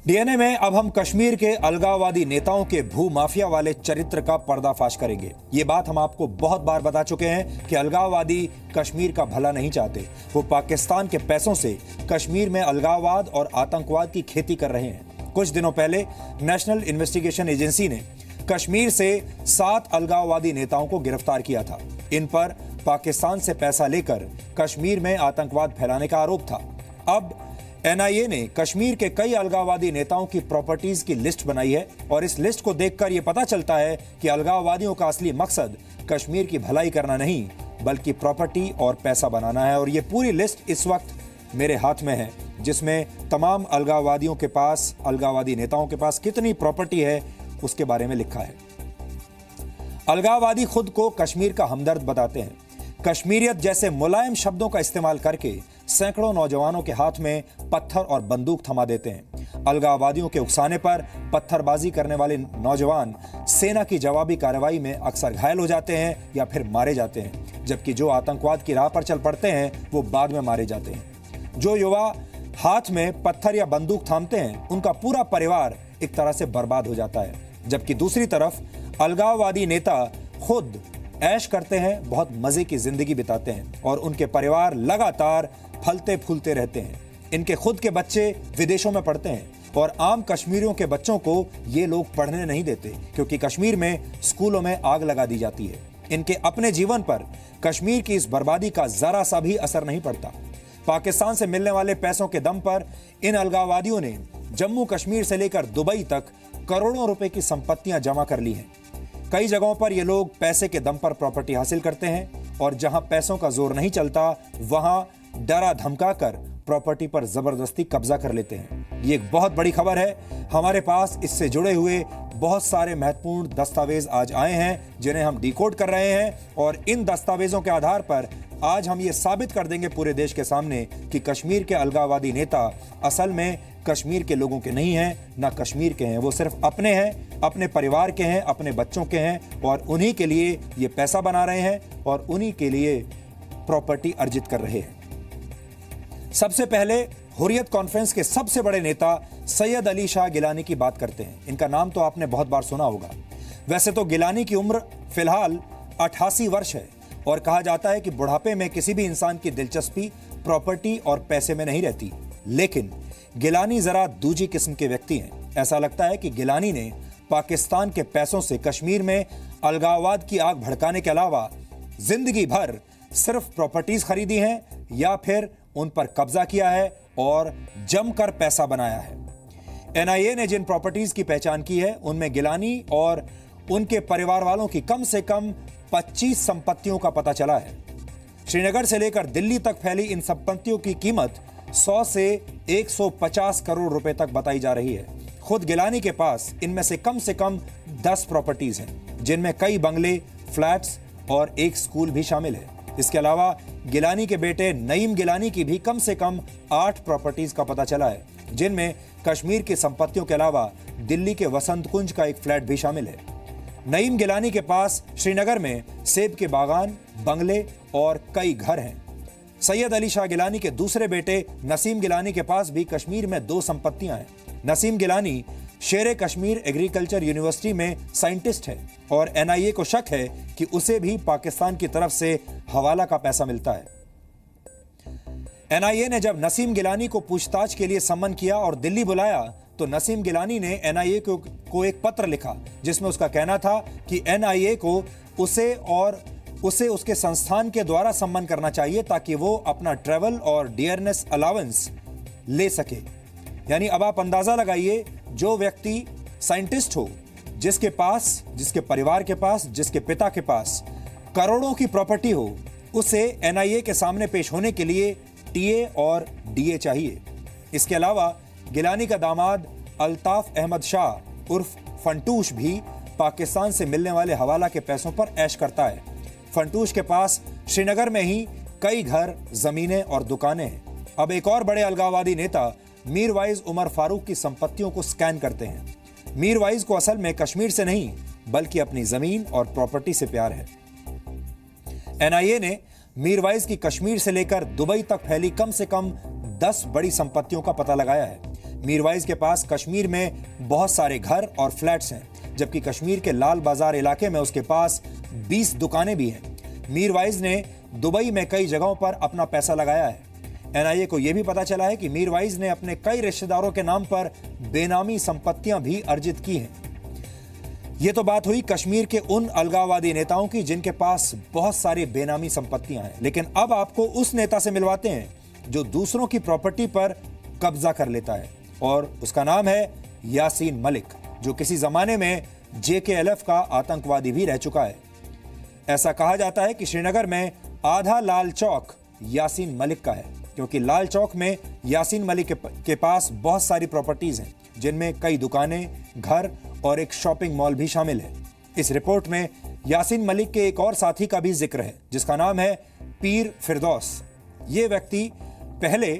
DNA में अब हम कश्मीर के अलगाववादी नेताओं के भू माफिया वाले चरित्र का पर्दाफाश करेंगे। ये बात हम आपको बहुत बार बता चुके हैं कि अलगाववादी कश्मीर का भला नहीं चाहते। वो पाकिस्तान के पैसों से कश्मीर में अलगाववाद और आतंकवाद की खेती कर रहे हैं। कुछ दिनों पहले नेशनल इन्वेस्टिगेशन एजेंसी ने कश्मीर से 7 अलगाववादी नेताओं को गिरफ्तार किया था। इन पर पाकिस्तान से पैसा लेकर कश्मीर में आतंकवाद फैलाने का आरोप था। अब एनआईए ने कश्मीर के कई अलगाववादी नेताओं की प्रॉपर्टीज की लिस्ट बनाई है और इस लिस्ट को देखकर यह पता चलता है कि अलगाववादियों का असली मकसद कश्मीर की भलाई करना नहीं बल्कि प्रॉपर्टी और पैसा बनाना है। और यह पूरी लिस्ट इस वक्त मेरे हाथ में है, जिसमें तमाम अलगाववादी नेताओं के पास कितनी प्रॉपर्टी है उसके बारे में लिखा है। अलगाववादी खुद को कश्मीर का हमदर्द बताते हैं। कश्मीरियत जैसे मुलायम शब्दों का इस्तेमाल करके सैकड़ों नौजवानों के हाथ में पत्थर और बंदूक थमा देते हैं। अलगाववादियों के उकसाने पर पत्थरबाजी करने वाले नौजवान सेना की जवाबी कार्रवाई में अक्सर घायल हो जाते हैं या फिर मारे जाते हैं, जबकि जो आतंकवाद की राह पर चल पड़ते हैं वो बाद में मारे जाते हैं। जो युवा हाथ में पत्थर या बंदूक थामते हैं उनका पूरा परिवार एक तरह से बर्बाद हो जाता है, जबकि दूसरी तरफ अलगाववादी नेता खुद ऐश करते हैं, बहुत मजे की जिंदगी बिताते हैं और उनके परिवार लगातार फलते फूलते रहते हैं। इनके खुद के बच्चे विदेशों में पढ़ते हैं और आम कश्मीरियों के बच्चों को ये लोग पढ़ने नहीं देते, क्योंकि कश्मीर में स्कूलों में आग लगा दी जाती है। इनके अपने जीवन पर कश्मीर की इस बर्बादी का जरा सा भी असर नहीं पड़ता। पाकिस्तान से मिलने वाले पैसों के दम पर इन अलगाववादियों ने जम्मू कश्मीर से लेकर दुबई तक करोड़ों रुपए की संपत्तियां जमा कर ली हैं। कई जगहों पर ये लोग पैसे के दम पर प्रॉपर्टी हासिल करते हैं और जहां पैसों का जोर नहीं चलता वहां डरा धमका कर प्रॉपर्टी पर जबरदस्ती कब्जा कर लेते हैं। ये एक बहुत बड़ी खबर है। हमारे पास इससे जुड़े हुए बहुत सारे महत्वपूर्ण दस्तावेज आज आए हैं जिन्हें हम डिकोड कर रहे हैं और इन दस्तावेजों के आधार पर आज हम ये साबित कर देंगे पूरे देश के सामने कि कश्मीर के अलगाववादी नेता असल में कश्मीर के लोगों के नहीं हैं, ना कश्मीर के हैं। वो सिर्फ अपने हैं, अपने परिवार के हैं, अपने बच्चों के हैं और उन्हीं के लिए ये पैसा बना रहे हैं और उन्हीं के लिए प्रॉपर्टी अर्जित कर रहे हैं। सबसे पहले हुर्रियत कॉन्फ्रेंस के सबसे बड़े नेता सैयद अली शाह गिलानी की बात करते हैं। इनका नाम तो आपने बहुत बार सुना होगा। वैसे तो गिलानी की उम्र फिलहाल 88 वर्ष है और कहा जाता है कि बुढ़ापे में किसी भी इंसान की दिलचस्पी प्रॉपर्टी और पैसे में नहीं रहती, लेकिन गिलानी जरा दूजी किस्म के व्यक्ति हैं। ऐसा लगता है कि गिलानी ने पाकिस्तान के पैसों से कश्मीर में अलगाववाद की आग भड़काने के अलावा जिंदगी भर सिर्फ प्रॉपर्टीज खरीदी हैं या फिर उन पर कब्जा किया है और जमकर पैसा बनाया है। एनआईए ने जिन प्रॉपर्टीज की पहचान की है उनमें गिलानी और उनके परिवार वालों की कम से कम 25 संपत्तियों का पता चला है। श्रीनगर से लेकर दिल्ली तक फैली इन संपत्तियों की कीमत 100 से 150 करोड़ रुपए तक बताई जा रही है। खुद गिलानी के पास इनमें से कम 10 प्रॉपर्टीज हैं, जिनमें कई बंगले, फ्लैट्स और एक स्कूल भी शामिल है। इसके अलावा गिलानी के बेटे नईम गिलानी की भी कम से कम 8 प्रॉपर्टीज का पता चला है, जिनमें कश्मीर की संपत्तियों के अलावा दिल्ली के वसंत कुंज का एक फ्लैट भी शामिल है। नईम गिलानी के पास श्रीनगर में सेब के बागान, बंगले और कई घर हैं। सैयद अली शाह गिलानी के दूसरे बेटे नसीम गिलानी के पास भी कश्मीर में 2 संपत्तियां हैं। नसीम गिलानी शेरे कश्मीर एग्रीकल्चर यूनिवर्सिटी में साइंटिस्ट है और एनआईए को शक है कि उसे भी पाकिस्तान की तरफ से हवाला का पैसा मिलता है। एनआईए ने जब नसीम गिलानी को पूछताछ के लिए सम्मन किया और दिल्ली बुलाया तो नसीम गिलानी ने एनआईए को एक पत्र लिखा जिसमें उसका कहना था कि एनआईए को उसे उसके संस्थान के द्वारा सम्मन करना चाहिए ताकि वो अपना ट्रैवल और डियरनेस अलाउंस ले सके। यानी अब आप अंदाजा लगाइए, जो व्यक्ति साइंटिस्ट हो, जिसके परिवार के पास, जिसके पिता के पास करोड़ों की प्रॉपर्टी हो, उसे एनआईए के सामने पेश होने के लिए टीए और डीए चाहिए। इसके अलावा गिलानी का दामाद अल्ताफ अहमद शाह उर्फ फंटूश भी पाकिस्तान से मिलने वाले हवाला के पैसों पर ऐश करता है। फंटूश के पास श्रीनगर में ही कई घर, जमीनें और दुकानें हैं। अब एक और बड़े अलगाववादी नेता मीरवाइज उमर फारूक की संपत्तियों को स्कैन करते हैं। मीरवाइज को असल में कश्मीर से नहीं बल्कि अपनी जमीन और प्रॉपर्टी से प्यार है। एनआईए ने मीरवाइज की कश्मीर से लेकर दुबई तक फैली कम से कम 10 बड़ी संपत्तियों का पता लगाया है। मीरवाइज के पास कश्मीर में बहुत सारे घर और फ्लैट्स हैं, जबकि कश्मीर के लाल बाजार इलाके में उसके पास 20 दुकानें भी हैं। मीरवाइज ने दुबई में कई जगहों पर अपना पैसा लगाया है। एनआईए को यह भी पता चला है कि मीरवाइज ने अपने कई रिश्तेदारों के नाम पर बेनामी संपत्तियां भी अर्जित की हैं। यह तो बात हुई कश्मीर के उन अलगाववादी नेताओं की जिनके पास बहुत सारी बेनामी संपत्तियां हैं, लेकिन अब आपको उस नेता से मिलवाते हैं जो दूसरों की प्रॉपर्टी पर कब्जा कर लेता है, और उसका नाम है यासीन मलिक, जो किसी जमाने में JKLF का आतंकवादी भी रह चुका है। ऐसा कहा जाता है कि श्रीनगर में आधा लाल चौक यासीन मलिक का है, क्योंकि लाल चौक में यासीन मलिक के पास बहुत सारी प्रॉपर्टीज हैं, जिनमें कई दुकानें, घर और एक शॉपिंग मॉल भी शामिल है। इस रिपोर्ट में यासीन मलिक के एक और साथी का भी जिक्र है, जिसका नाम है पीर फिरदौस। ये व्यक्ति पहले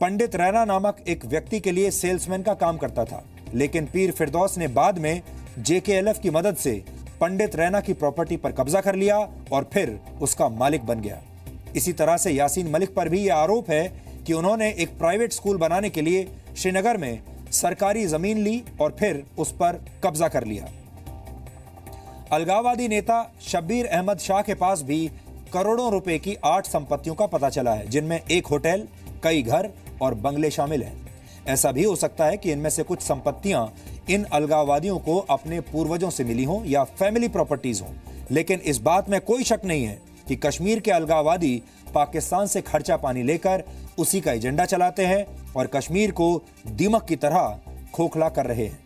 पंडित रैना नामक एक व्यक्ति के लिए सेल्समैन का काम करता था, लेकिन पीर फिरदौस ने बाद में JKLF की मदद से पंडित रैना की प्रॉपर्टी पर कब्जा कर लिया और फिर उसका मालिक बन गया। इसी तरह से यासीन मलिक पर भी यह आरोप है कि उन्होंने एक प्राइवेट स्कूल बनाने के लिए श्रीनगर में सरकारी जमीन ली और फिर उस पर कब्जा कर लिया। अलगाववादी नेता शब्बीर अहमद शाह के पास भी करोड़ों रुपए की 8 संपत्तियों का पता चला है, जिनमें एक होटल, कई घर और बंगले शामिल हैं। ऐसा भी हो सकता है कि इनमें से कुछ संपत्तियां इन अलगाववादियों को अपने पूर्वजों से मिली हों या फैमिली प्रॉपर्टीज हों, लेकिन इस बात में कोई शक नहीं है कि कश्मीर के अलगाववादी पाकिस्तान से खर्चा पानी लेकर उसी का एजेंडा चलाते हैं और कश्मीर को दीमक की तरह खोखला कर रहे हैं।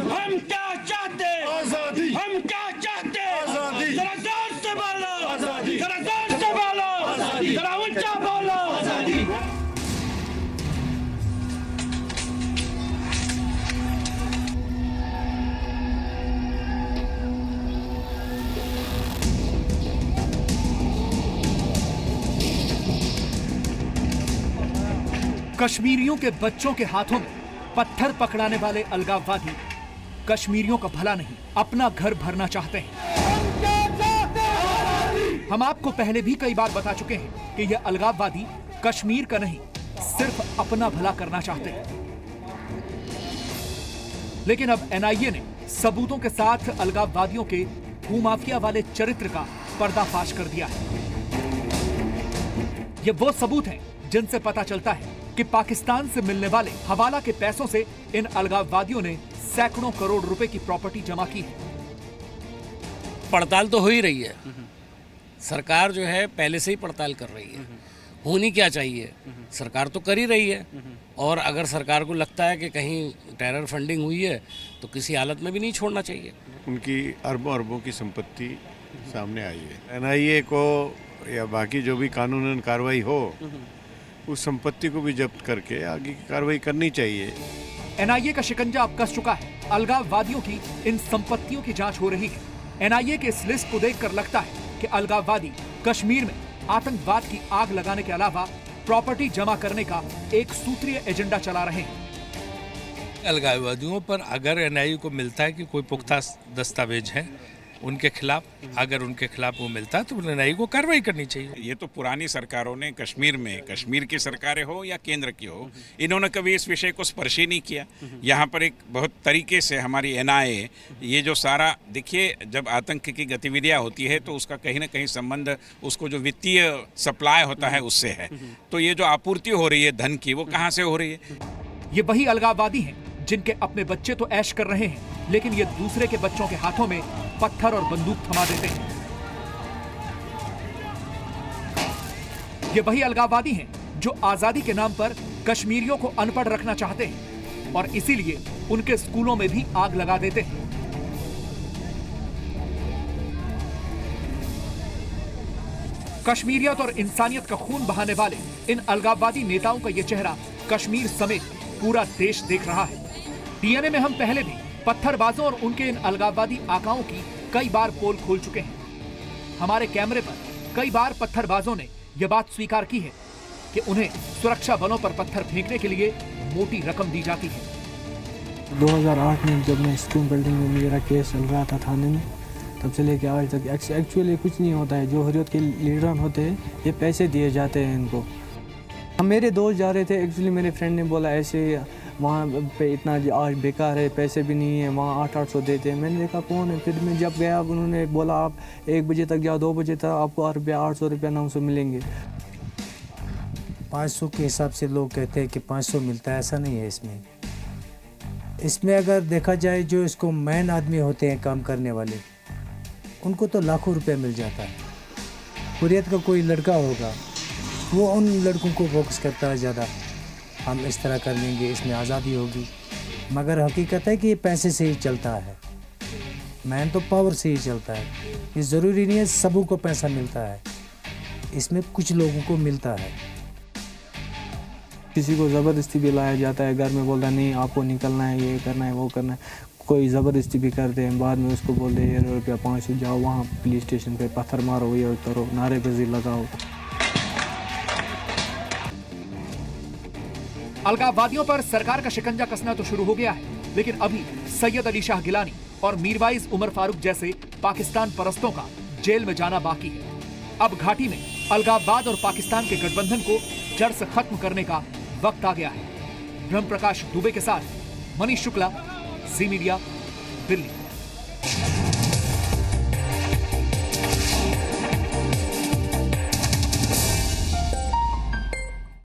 हम क्या चाहते हैं? आजादी। हम क्या चाहते हैं? आजादी। जरा जोर से बोलो। आजादी। जरा जोर से बोलो। आजादी। जरा ऊंचा बोलो। आजादी। कश्मीरियों के बच्चों के हाथों में पत्थर पकड़ाने वाले अलगाववादी कश्मीरियों का भला नहीं, अपना घर भरना चाहते हैं। हम आपको पहले भी कई बार बता चुके हैं कि यह अलगाववादी कश्मीर का नहीं, सिर्फ अपना भला करना चाहते हैं। लेकिन अब एनआईए ने सबूतों के साथ अलगाववादियों के भूमाफिया वाले चरित्र का पर्दाफाश कर दिया है। ये वो सबूत हैं जिनसे पता चलता है कि पाकिस्तान से मिलने वाले हवाला के पैसों से इन अलगाववादियों ने सैकड़ों करोड़ रुपए की प्रॉपर्टी जमा की है। पड़ताल तो हो ही रही है, सरकार जो है पहले से ही पड़ताल कर रही है। होनी क्या चाहिए, सरकार तो कर ही रही है। और अगर सरकार को लगता है कि कहीं टेरर फंडिंग हुई है तो किसी हालत में भी नहीं छोड़ना चाहिए। उनकी अरबों अरबों की संपत्ति सामने आई है। एनआईए को या बाकी जो भी कानूनन कार्रवाई हो, उस संपत्ति को भी जब्त करके आगे की कार्रवाई करनी चाहिए। एनआईए का शिकंजा अब कस चुका है। अलगाववादियों की इन संपत्तियों की जांच हो रही है। एनआईए के इस लिस्ट को देखकर लगता है कि अलगाववादी कश्मीर में आतंकवाद की आग लगाने के अलावा प्रॉपर्टी जमा करने का एक सूत्रीय एजेंडा चला रहे हैं। अलगाववादियों पर अगर एनआईए को मिलता है कि कोई पुख्ता दस्तावेज है उनके खिलाफ, अगर उनके खिलाफ वो मिलता है तो एनआईए को कार्रवाई करनी चाहिए। ये तो पुरानी सरकारों ने कश्मीर में, कश्मीर की सरकारें हो या केंद्र की हो, इन्होंने कभी इस विषय को स्पर्श ही नहीं किया। यहाँ पर एक बहुत तरीके से हमारी एनआईए ये जो सारा, देखिए जब आतंक की गतिविधियाँ होती है तो उसका कहीं ना कहीं संबंध उसको जो वित्तीय सप्लाई होता है उससे है। तो ये जो आपूर्ति हो रही है धन की, वो कहाँ से हो रही है? ये वही अलगाववादी हैं जिनके अपने बच्चे तो ऐश कर रहे हैं, लेकिन ये दूसरे के बच्चों के हाथों में पत्थर और बंदूक थमा देते हैं। ये वही अलगाववादी हैं जो आजादी के नाम पर कश्मीरियों को अनपढ़ रखना चाहते हैं और इसीलिए उनके स्कूलों में भी आग लगा देते हैं। कश्मीरियत और इंसानियत का खून बहाने वाले इन अलगाववादी नेताओं का ये चेहरा कश्मीर समेत पूरा देश देख रहा है। डीएनए में हम पहले भी पत्थरबाजों और उनके इन अलगाववादी आकाओं की कई बार पोल खोल चुके हैं। हमारे कैमरे पर कई बार पत्थरबाजों ने यह बात स्वीकार की है कि उन्हें सुरक्षा बलों पर पत्थर फेंकने के लिए मोटी रकम दी जाती है। 2008 में जब मैं स्कूल बिल्डिंग में मेरा केस चल रहा था थाने में, तब से लेके आज तक एक्चुअली कुछ नहीं होता है। जो हुर्रियत के लीडर होते हैं ये पैसे दिए जाते हैं इनको। मेरे दोस्त जा रहे थे, एक्चुअली मेरे फ्रेंड ने बोला ऐसे वहाँ पे इतना आज बेकार है, पैसे भी नहीं है, वहाँ 800 देते हैं। मैंने देखा कौन है, फिर मैं जब गया उन्होंने बोला आप 1 बजे तक जाओ, 2 बजे तक आपको 800 रुपया 900 मिलेंगे। 500 के हिसाब से लोग कहते हैं कि 500 मिलता है, ऐसा नहीं है। इसमें अगर देखा जाए जो इसको मैन आदमी होते हैं काम करने वाले, उनको तो लाखों रुपया मिल जाता है। हुर्रियत का कोई लड़का होगा, वो उन लड़कों को फोकस करता है ज़्यादा, हम इस तरह कर लेंगे, इसमें आज़ादी होगी। मगर हकीकत है कि ये पैसे से ही चलता है, मैन तो पावर से ही चलता है। ये ज़रूरी नहीं है सबों को पैसा मिलता है, इसमें कुछ लोगों को मिलता है। किसी को ज़बरदस्ती भी लाया जाता है, घर में बोलता नहीं आपको निकलना है, ये करना है, वो करना है। कोई ज़बरदस्ती भी करते हैं, बाद में उसको बोलते हैं रुपया 500 जाओ वहाँ पुलिस स्टेशन पे पत्थर मारो, ये करो, नारेबाजी लगाओ। अलगाववादियों पर सरकार का शिकंजा कसना तो शुरू हो गया है, लेकिन अभी सैयद अली शाह गिलानी और मीरवाइज उमर फारूक जैसे पाकिस्तान परस्तों का जेल में जाना बाकी है। अब घाटी में अलगाववाद और पाकिस्तान के गठबंधन को जड़ से खत्म करने का वक्त आ गया है। ब्रह्म प्रकाश दुबे के साथ मनीष शुक्ला, जी मीडिया, दिल्ली।